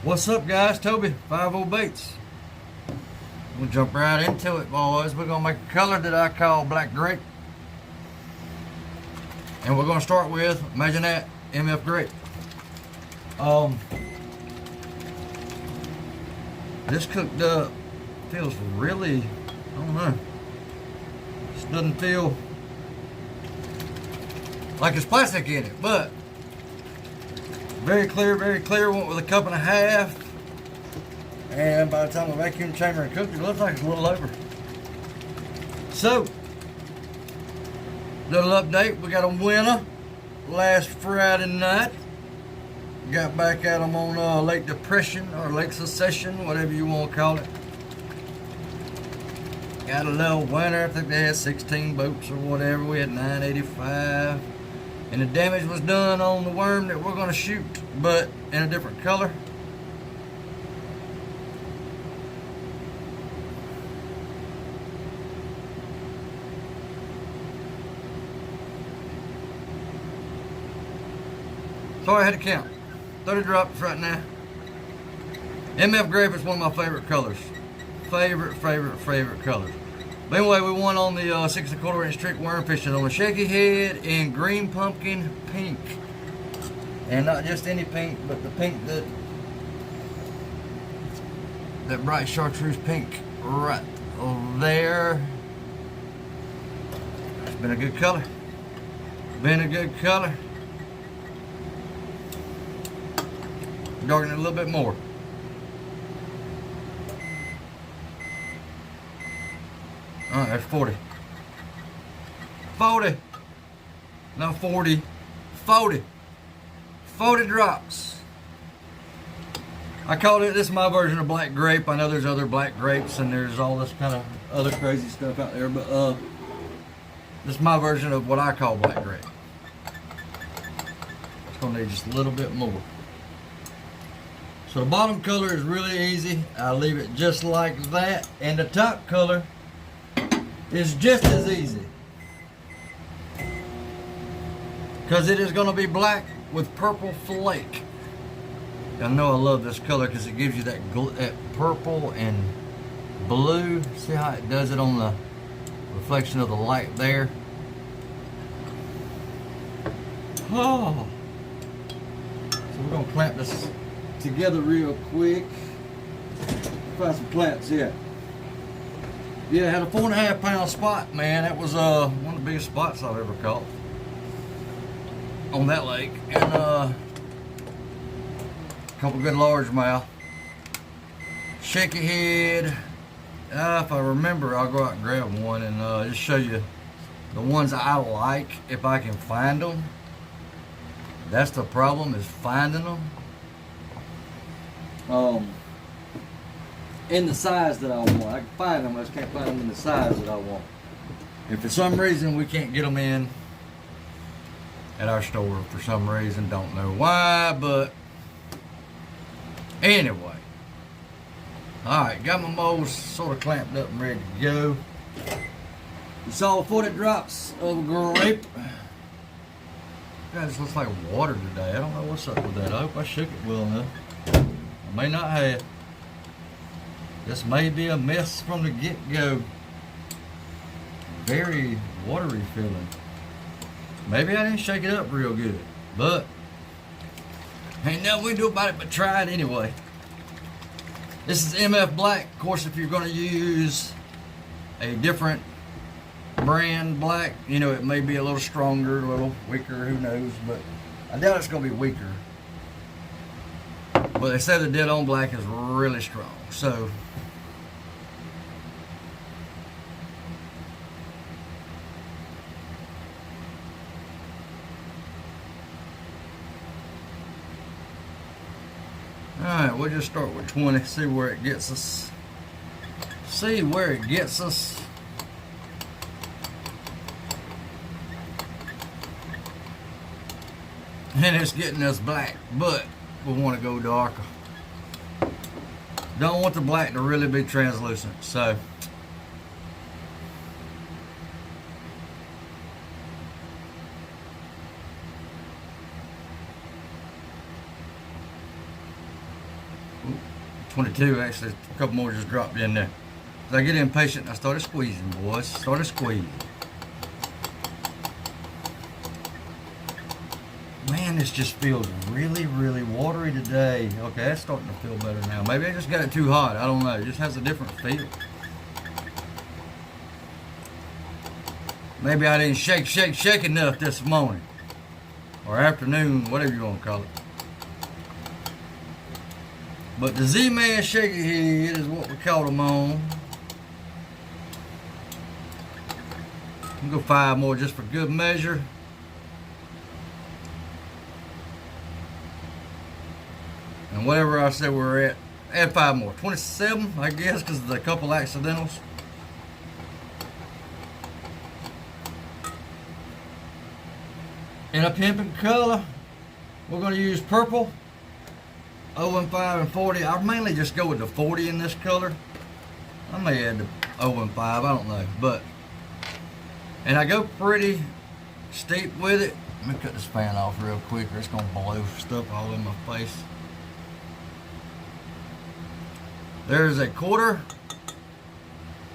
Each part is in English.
What's up, guys? Toby, Five-0's Baits. We'll jump right into it, boys. We're gonna make a color that I call Black Grape, and we're gonna start with, imagine that, MF Grape. This cooked up feels really, I don't know. This doesn't feel like there's plastic in it, but very clear, very clear. Went with a cup and a half. And by the time the vacuum chamber and cooked it, looks like it's a little over. So, little update. We got a winner last Friday night. Got back at them on Lake Depression or Lake Secession, whatever you want to call it. Got a little winner. I think they had 16 boats or whatever. We had 985. And the damage was done on the worm that we're going to shoot, but in a different color. Sorry, I had to count. 30 drops right now. MF Grape is one of my favorite colors. Favorite colors. But anyway, we won on the 6¼ inch trick worm fishing on the shaky head in green pumpkin pink. And not just any pink, but the pink that bright chartreuse pink right over there. It's been a good color. Been a good color. Darken it a little bit more. Alright, that's 40. 40. Not 40. 40. 40 drops. I called it, this is my version of Black Grape. I know there's other Black Grapes and there's all this kind of other crazy stuff out there, but this is my version of what I call Black Grape. It's gonna need just a little bit more. So the bottom color is really easy. I'll leave it just like that. And the top color is just as easy, because it is going to be black with purple flake. I know I love this color because it gives you that purple and blue. See how it does it on the reflection of the light there? Oh. So we're going to clamp this together real quick. Find some clamps here. Yeah, I had a 4.5 pound spot, man. That was one of the biggest spots I've ever caught on that lake. And a couple good largemouth. Shaky head. If I remember, I'll go out and grab one and just show you the ones I like if I can find them. That's the problem, is finding them. In the size that I want. I can find them, I just can't find them in the size that I want. If for some reason we can't get them in at our store, for some reason, don't know why, but anyway. Alright, got my molds sort of clamped up and ready to go. You saw 40 drops of grape. God, this looks like water today. I don't know what's up with that. I hope I shook it well enough. I may not have. This may be a mess from the get-go. Very watery feeling. Maybe I didn't shake it up real good, but ain't nothing we can do about it but try it anyway. This is MF Black. Of course, if you're going to use a different brand black, you know, it may be a little stronger, a little weaker, who knows, but I doubt it's going to be weaker. But they say the dead on black is really strong, so alright, we'll just start with 20, see where it gets us. See where it gets us. And it's getting us black, but we want to go darker. Don't want the black to really be translucent, so Ooh, 22 actually, a couple more just dropped in there. As I get impatient, I started squeezing, boys. Started squeezing. Man, this just feels really, really watery today. Okay, that's starting to feel better now. Maybe I just got it too hot. I don't know. It just has a different feel. Maybe I didn't shake enough this morning. Or afternoon, whatever you want to call it. But the Z-Man shaky head is what we caught him on. I'm gonna go 5 more just for good measure. And whatever I said we're at, add 5 more. 27, I guess, because of a couple accidentals. In a pimping color, we're going to use purple, 0 and 5 and 40. I'll mainly just go with the 40 in this color. I may add the 0 and 5, I don't know. And I go pretty steep with it. Let me cut this fan off real quick or it's going to blow stuff all in my face. There's a 1/4.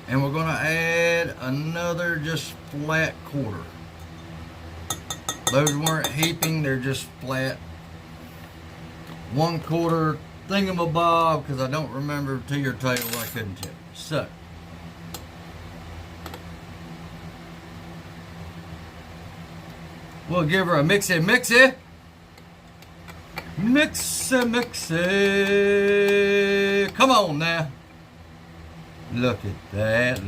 And we're going to add another just flat 1/4. Those weren't heaping, they're just flat 1/4 thingamabob, because I don't remember to your tail, I couldn't tell you. So, we'll give her a mixy. Come on now. Look at that.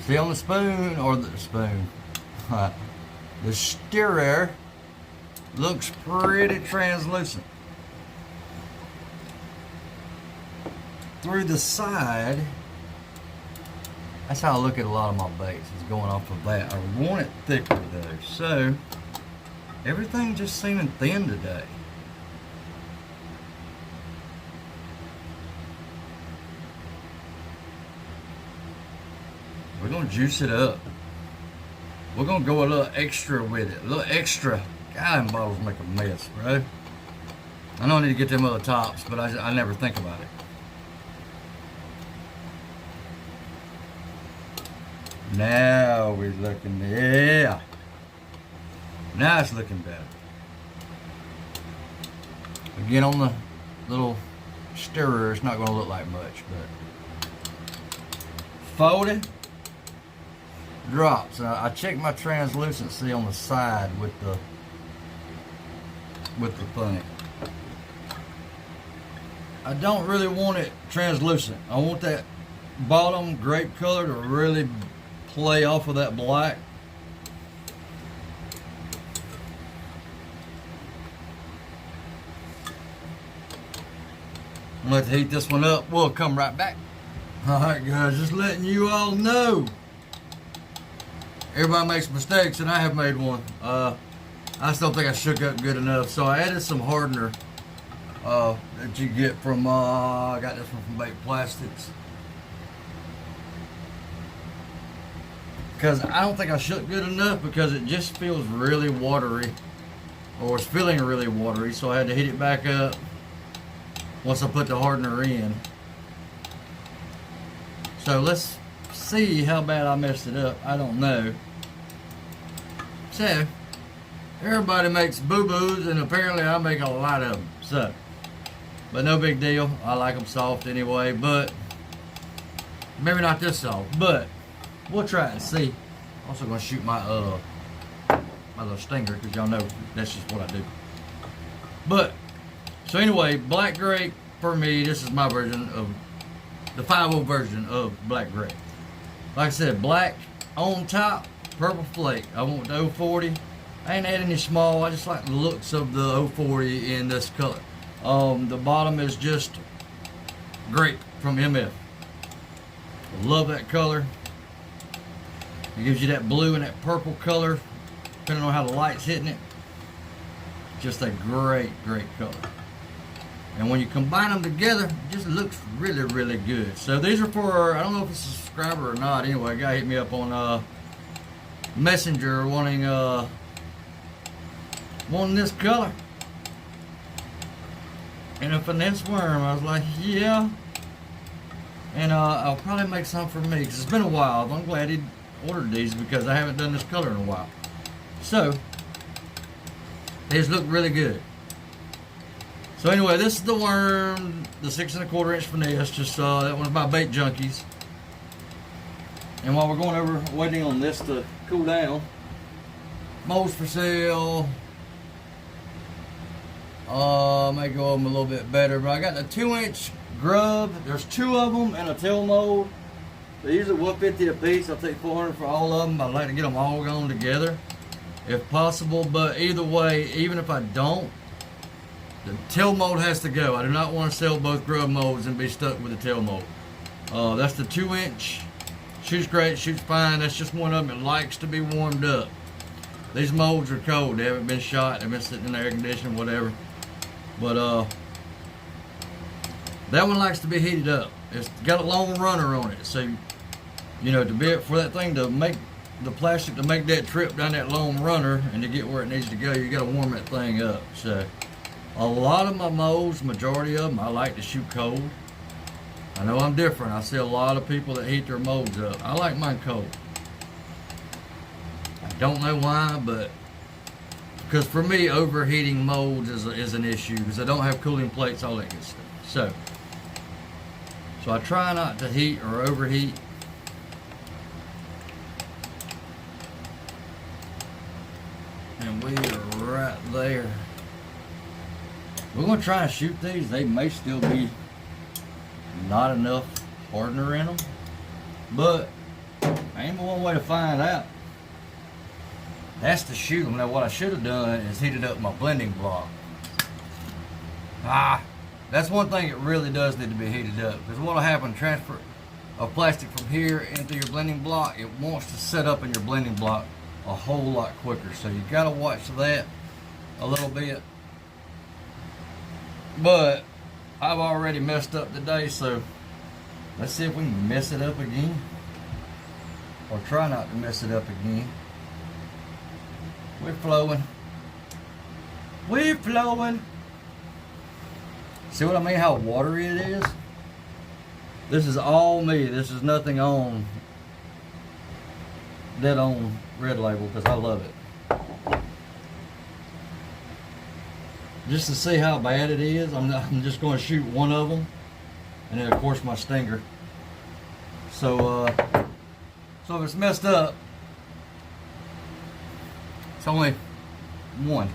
See on the spoon, or the spoon, the stirrer looks pretty translucent. Through the side, that's how I look at a lot of my baits, is going off of that. I want it thicker though, so everything just seeming thin today. We're gonna juice it up. We're gonna go a little extra with it. A little extra. God, them bottles make a mess, bro. I know I need to get them other tops, but I never think about it. Now we're looking, yeah. Now it's looking better. Again, on the little stirrer, it's not gonna look like much, but folded. Drops. I check my translucency on the side with the thing. I don't really want it translucent. I want that bottom grape color to really play off of that black. I'm gonna have to heat this one up. We'll come right back. Alright guys, just letting you all know. Everybody makes mistakes, and I have made one. I still think I shook up good enough, so I added some hardener that you get from, I got this one from Bait Plastics. Because I don't think I shook good enough, because it just feels really watery, or it's feeling really watery, so I had to heat it back up once I put the hardener in. So let's see how bad I messed it up. I don't know. So, everybody makes boo-boos, and apparently I make a lot of them. So, but no big deal. I like them soft anyway, but maybe not this soft, but we'll try it and see. Also gonna shoot my my little stinger, because y'all know that's just what I do. But so anyway, Black Grape for me, this is my version of the 5-0 version of Black Grape. Like I said, black on top, purple flake. I want the 040. I ain't adding any small. I just like the looks of the 040 in this color. The bottom is just grape from MF. Love that color. It gives you that blue and that purple color, depending on how the light's hitting it. Just a great color. And when you combine them together, it just looks really good. So these are for, I don't know if it's a subscriber or not. Anyway, a guy hit me up on Messenger wanting this color. and a finesse worm. I was like, yeah. And I'll probably make some for me because it's been a while. I'm glad he ordered these because I haven't done this color in a while. So these look really good. So anyway, this is the worm, the 6 1/4 inch finesse. Just that one's by Bait Junkies. And while we're going over waiting on this to cool down, molds for sale. May go over them a little bit better, but I got the 2-inch grub. There's 2 of them and a tail mold. They're usually $150 a piece. I'll take $400 for all of them. I'd like to get them all going together if possible, but either way, even if I don't, the tail mold has to go. I do not want to sell both grub molds and be stuck with the tail mold. That's the 2-inch. Shoots great, shoots fine. That's just one of them that likes to be warmed up. These molds are cold. They haven't been shot. They've been sitting in the air conditioning, whatever. But that one likes to be heated up. It's got a long runner on it, so you know, for that thing to make the plastic to make that trip down that long runner and to get where it needs to go, you got to warm that thing up. So a lot of my molds, majority of them, I like to shoot cold. I know I'm different. I see a lot of people that heat their molds up. I like mine cold. I don't know why, but because for me, overheating molds is an issue because I don't have cooling plates, all that good stuff. So I try not to heat or overheat. And we are right there. We're going to try and shoot these. They may still be not enough hardener in them, but ain't one way to find out. That's to shoot them. Now what I should have done is heated up my blending block. That's one thing it really does need to be heated up, because what will happen, transfer of plastic from here into your blending block, it wants to set up in your blending block a whole lot quicker. So you got to watch that a little bit. But I've already messed up today, so let's see if we can mess it up again, or try not to mess it up again. We're flowing. We're flowing. See what I mean? How watery it is? This is all me. This is nothing on Dead On Red Label, because I love it. Just to see how bad it is, I'm just going to shoot one of them, and then of course my stinger. So if it's messed up, it's only one,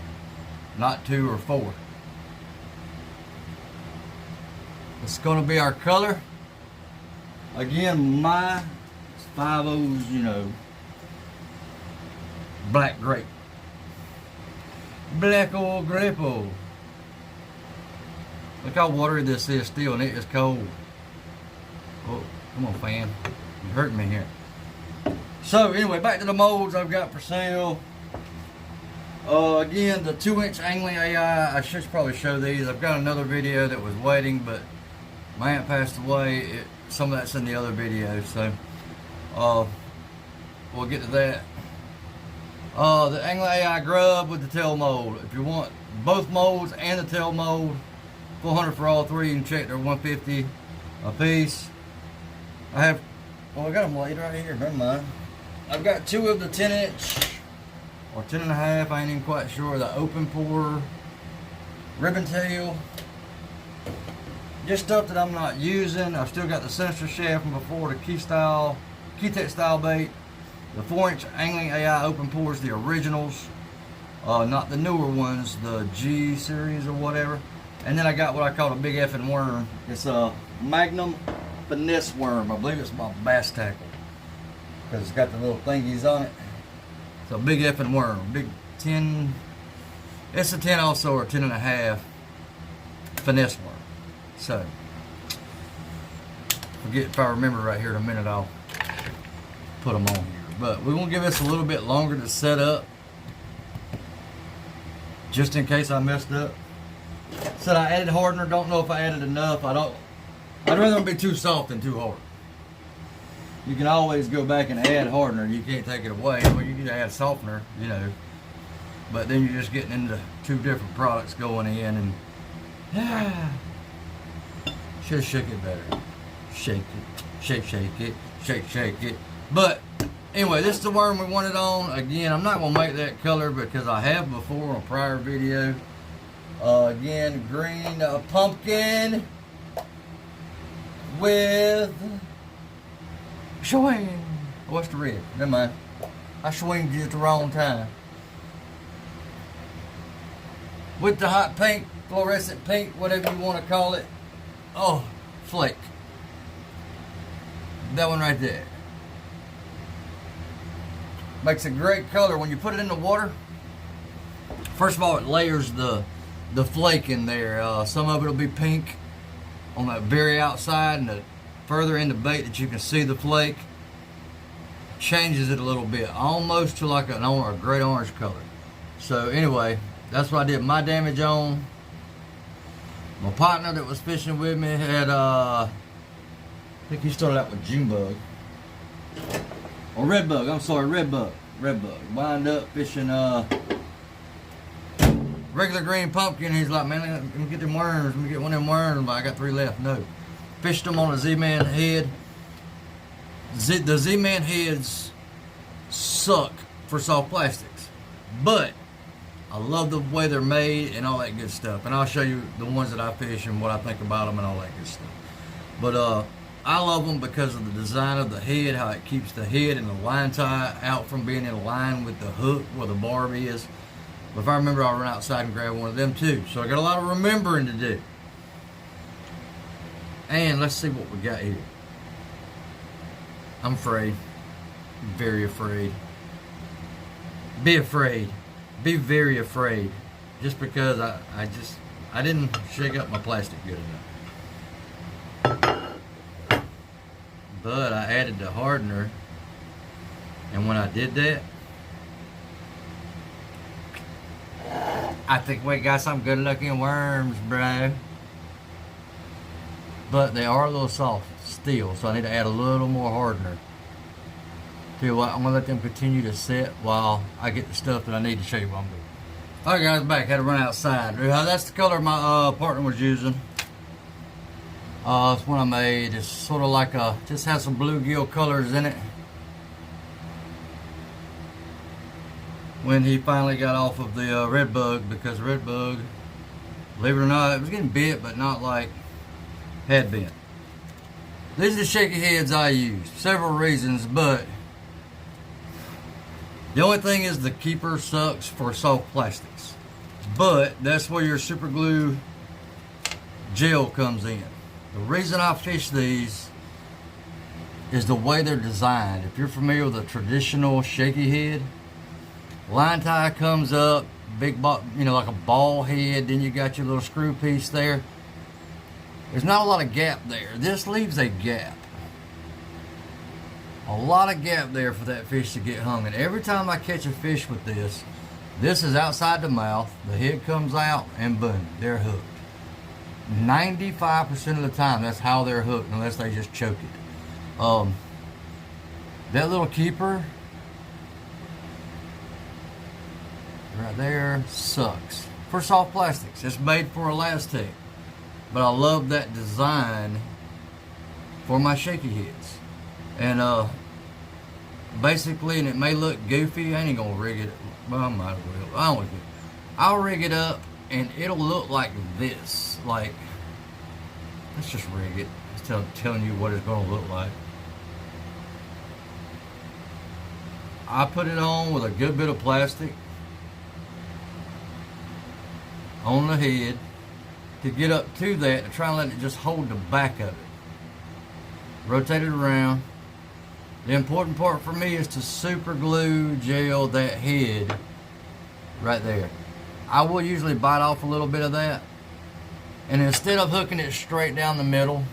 not 2 or 4. It's going to be our color. Again, my Five-0's, you know, Black Grape. Black old grape. Look how watery this is still, and it is cold. Oh, come on, fan. You're hurting me here. So anyway, back to the molds I've got for sale. Again, the 2-inch angling AI. I should probably show these. I've got another video that was waiting, but my aunt passed away. Some of that's in the other video, so we'll get to that. The angling AI grub with the tail mold. If you want both molds and the tail mold, $400 for all 3. You can check they're $150 a piece. I got them laid right here. Never mind. I've got 2 of the 10-inch or 10.5. I ain't even quite sure. The open pore ribbon tail. Just stuff that I'm not using. I've still got the sensor shaft from before, the Key-Tech style bait. The 4-inch angling AI open pores, the originals, not the newer ones, the G series or whatever. And then I got what I call a big effing worm. It's a Magnum finesse worm. I believe it's my bass tackle, because it's got the little thingies on it. It's a big effing worm. Big 10. It's a 10 also, or 10.5 finesse worm. So, forget if I remember right here in a minute, I'll put them on here. But we're gonna give this a little bit longer to set up, just in case I messed up. Said I added hardener. Don't know if I added enough. I'd rather them be too soft than too hard. You can always go back and add hardener. You can't take it away. Well, you can add softener, you know. But then you're just getting into 2 different products going in, and Should have shook it better. Shake it. Shake it. Shake it. But anyway, this is the worm we wanted on. Again, I'm not going to make that color because I have before on a prior video. Again, green pumpkin with swing. What's the red? Never mind. I swinged you at the wrong time. With the hot pink, fluorescent pink, whatever you want to call it. Oh, flake. That one right there. Makes a great color when you put it in the water. First of all, it layers the flake in there. Some of it will be pink on that very outside, and the further in the bait that you can see the flake, changes it a little bit, almost to like a great orange color. So anyway, that's what I did my damage on. My partner that was fishing with me had I think he started out with June bug. Or red bug, I'm sorry, red bug. Wind up fishing regular green pumpkin. He's like, man, let me get them worms. Let me get one of them worms. But I got 3 left. No. Fished them on a Z-Man head. The Z-Man heads suck for soft plastics. But I love the way they're made and all that good stuff. And I'll show you the ones that I fish and what I think about them and all that good stuff. But I love them because of the design of the head, how it keeps the head and the line tie out from being in line with the hook where the barb is. But if I remember, I'll run outside and grab one of them too. So I got a lot of remembering to do. And let's see what we got here. I'm afraid. Very afraid. Be afraid. Be very afraid. Just because I didn't shake up my plastic good enough. But I added the hardener, and when I did that, I think we got some good looking worms, bro. But they are a little soft still, so I need to add a little more hardener. Tell you what, I'm gonna let them continue to set while I get the stuff that I need to show you what I'm doing. Alright guys, back. Had to run outside. That's the color my partner was using. It's one I made. It's sort of like just has some bluegill colors in it. When he finally got off of the red bug, because red bug, believe it or not, it was getting bit, but not like had been. These are the shaky heads I used. Several reasons, but the only thing is the keeper sucks for soft plastics. But that's where your super glue gel comes in. The reason I fish these is the way they're designed. If you're familiar with a traditional shaky head, line tie comes up, big ball, like a ball head, then you got your little screw piece there. There's not a lot of gap there. This leaves a gap. A lot of gap there for that fish to get hung. And every time I catch a fish with this is outside the mouth, the head comes out, and boom, they're hooked. 95% of the time, that's how they're hooked, unless they just choke it. That little keeper right there sucks for soft plastics. It's made for elastic, but I love that design for my shaky heads. And basically, and it may look goofy, I ain't gonna rig it. Well, I might as well. I'll rig it up, and it'll look like this. Like, let's just rig it. It's telling you what it's gonna look like. I put it on with a good bit of plastic on the head to get up to that, to try and let it just hold the back of it. Rotate it around. The important part for me is to super glue gel that head right there. I will usually bite off a little bit of that, and instead of hooking it straight down the middle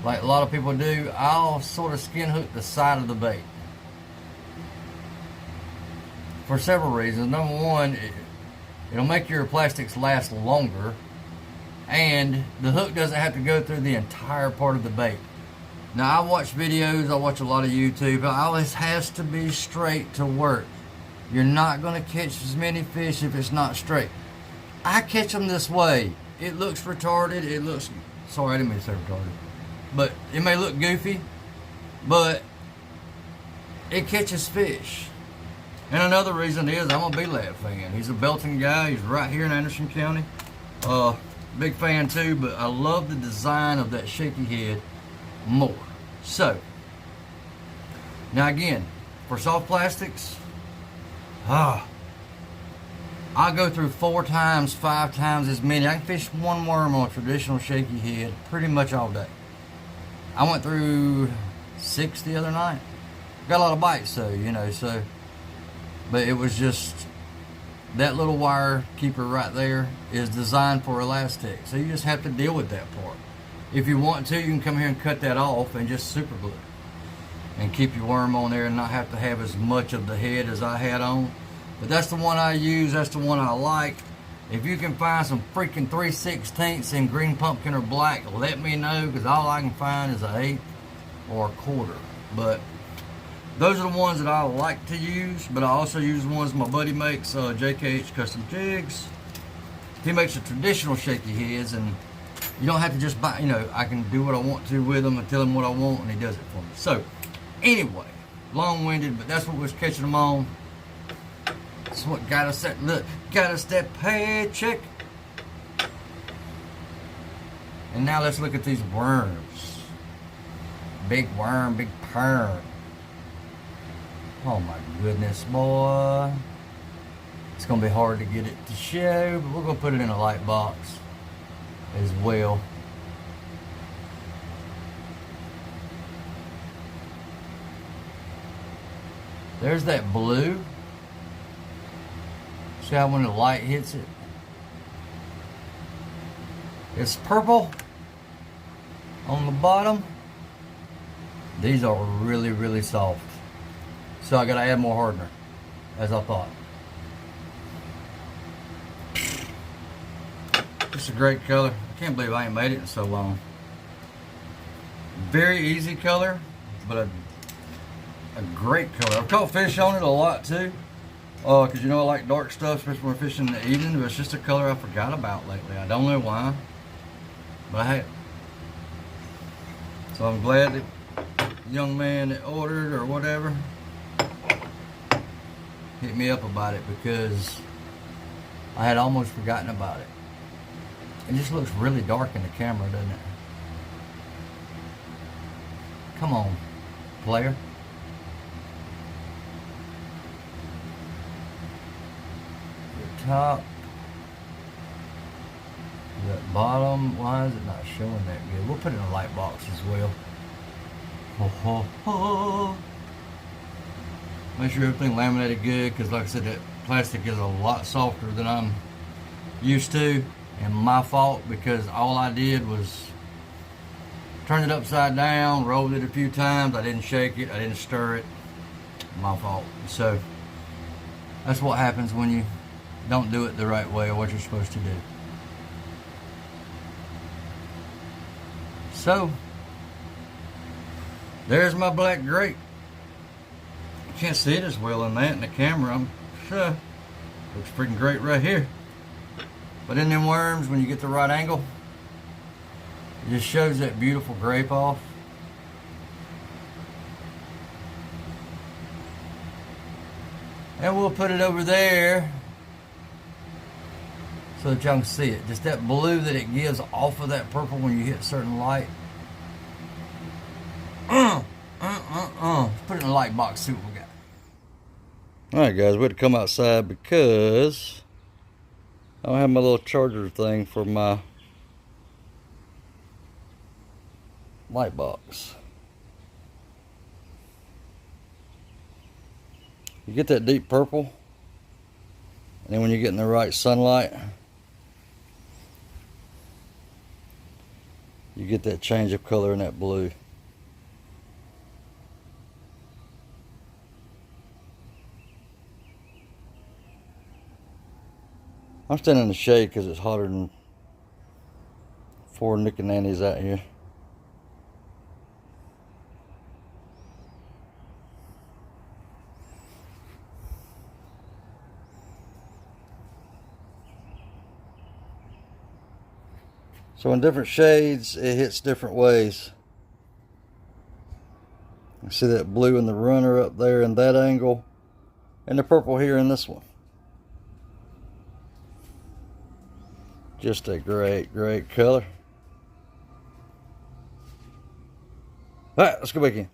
like a lot of people do, I'll sort of skin hook the side of the bait for several reasons. Number one, it'll make your plastics last longer, and the hook doesn't have to go through the entire part of the bait. Now, I watch videos, I watch a lot of YouTube, but always has to be straight to work. You're not going to catch as many fish if it's not straight. I catch them this way it looks retarded. It looks, sorry, I didn't mean to say retarded. But it may look goofy, but it catches fish. And another reason is I'm a B-Lab fan. He's a Belton guy. He's right here in Anderson County. Big fan too, but I love the design of that shaky head more. So, now again, for soft plastics, I go through 4 times, 5 times as many. I can fish one worm on a traditional shaky head pretty much all day. I went through 6 the other night. Got a lot of bites, so, you know, so. But it was just, that little wire keeper right there is designed for elastic. So you just have to deal with that part. If you want to, you can come here and cut that off and just super glue. And keep your worm on there and not have to have as much of the head as I had on. But that's the one I use, that's the one I like. If you can find some freaking 3/16 in green pumpkin or black, let me know, because all I can find is an 1/8 or a 1/4. But those are the ones that I like to use, but I also use the ones my buddy makes, JKH Custom Jigs. He makes the traditional shaky heads, and you don't have to just buy, you know, I can do what I want to with them and tell him what I want, and he does it for me. So, anyway, long-winded, but that's what was catching them on. That's what got us that, look, got us that paycheck. And now let's look at these worms. Big worm, big perm. Oh my goodness, boy. It's gonna be hard to get it to show, but we're gonna put it in a light box as well. There's that blue. See how when the light hits it, it's purple on the bottom. These are really, really soft. So I gotta add more hardener, as I thought. It's a great color. I can't believe I ain't made it in so long. Very easy color, but a great color. I've caught fish on it a lot too. Cause you know I like dark stuff, especially when we're fishing in the evening, but it's just a color I forgot about lately. I don't know why, but I have. So I'm glad that the young man that ordered or whatever hit me up about it, because I had almost forgotten about it. It just looks really dark in the camera, doesn't it? Come on, player. The top. That bottom, why is it not showing that good? We'll put it in a light box as well. Ho, ho, ho. Make sure everything laminated good, because like I said, that plastic is a lot softer than I'm used to, and my fault, because all I did was turn it upside down, rolled it a few times. I didn't shake it, I didn't stir it. My fault. So that's what happens when you don't do it the right way, or what you're supposed to do. So there's my Black Grape. Can't see it as well in that in the camera. Looks freaking great right here. But in them worms, when you get the right angle, it just shows that beautiful grape off. And we'll put it over there so that y'all can see it. Just that blue that it gives off of that purple when you hit certain light. Let's put it in a light box, see what we got. Alright guys, we had to come outside because I don't have my little charger thing for my light box. You get that deep purple, and then when you get in the right sunlight, you get that change of color in that blue. I'm standing in the shade because it's hotter than 4 Nick and Nannies out here. So in different shades, it hits different ways. You see that blue in the runner up there in that angle, and the purple here in this one. Just a great, great color. All right, let's go back in.